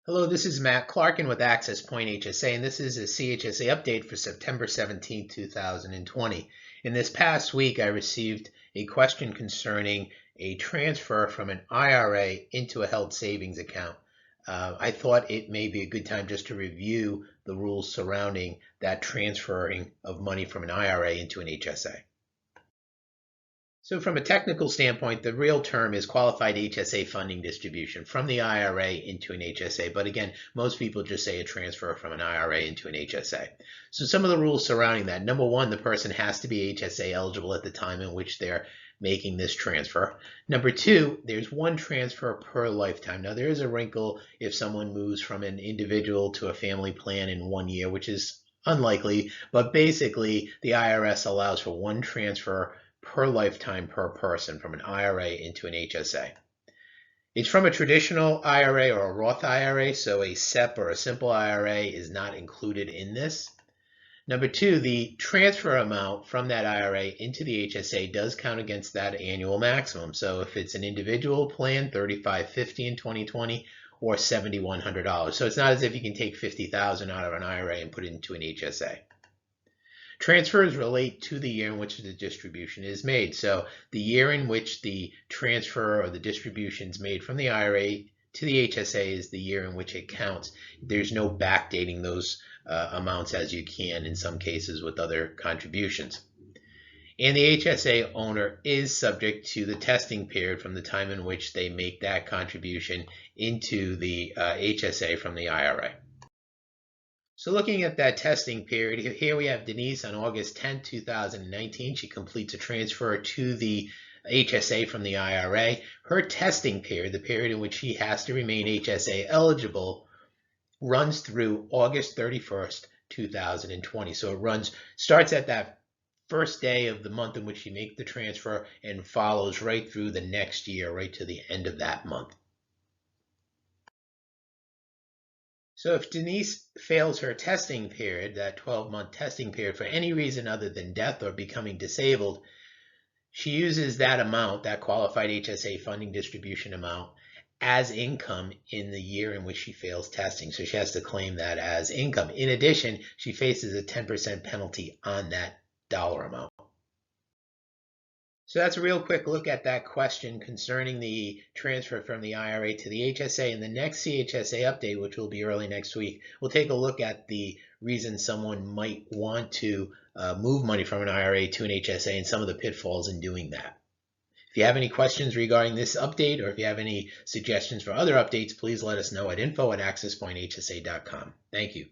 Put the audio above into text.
Hello, this is Matt Clarkin with Access Point HSA, and this is a CHSA update for September 17, 2020. In this past week, I received a question concerning a transfer from an IRA into a held savings account. I thought it may be a good time just to review the rules surrounding that transferring of money from an IRA into an HSA. So from a technical standpoint, the real term is qualified HSA funding distribution from the IRA into an HSA. But again, most people just say a transfer from an IRA into an HSA. So some of the rules surrounding that. Number one, the person has to be HSA eligible at the time in which they're making this transfer. Number two, there's one transfer per lifetime. Now, there is a wrinkle if someone moves from an individual to a family plan in 1 year, which is unlikely. But basically, the IRS allows for one transfer per lifetime per person from an IRA into an HSA. It's from a traditional IRA or a Roth IRA, so a SEP or a simple IRA is not included in this. Number two, the transfer amount from that IRA into the HSA does count against that annual maximum. So if it's an individual plan, $3,550 in 2020 or $7,100. So it's not as if you can take $50,000 out of an IRA and put it into an HSA. Transfers relate to the year in which the distribution is made. So the year in which the transfer or the distribution is made from the IRA to the HSA is the year in which it counts. There's no backdating those amounts as you can in some cases with other contributions. And the HSA owner is subject to the testing period from the time in which they make that contribution into the HSA from the IRA. So looking at that testing period, here we have Denise on August 10, 2019. She completes a transfer to the HSA from the IRA. Her testing period, the period in which she has to remain HSA eligible, runs through August 31st, 2020. So it starts at that first day of the month in which you make the transfer and follows right through the next year, right to the end of that month. So if Denise fails her testing period, that 12-month testing period, for any reason other than death or becoming disabled, she uses that amount, that qualified HSA funding distribution amount, as income in the year in which she fails testing. So she has to claim that as income. In addition, she faces a 10% penalty on that dollar amount. So that's a real quick look at that question concerning the transfer from the IRA to the HSA. In the next CHSA update, which will be early next week, we'll take a look at the reasons someone might want to move money from an IRA to an HSA and some of the pitfalls in doing that. If you have any questions regarding this update or if you have any suggestions for other updates, please let us know at info@accesspointhsa.com. Thank you.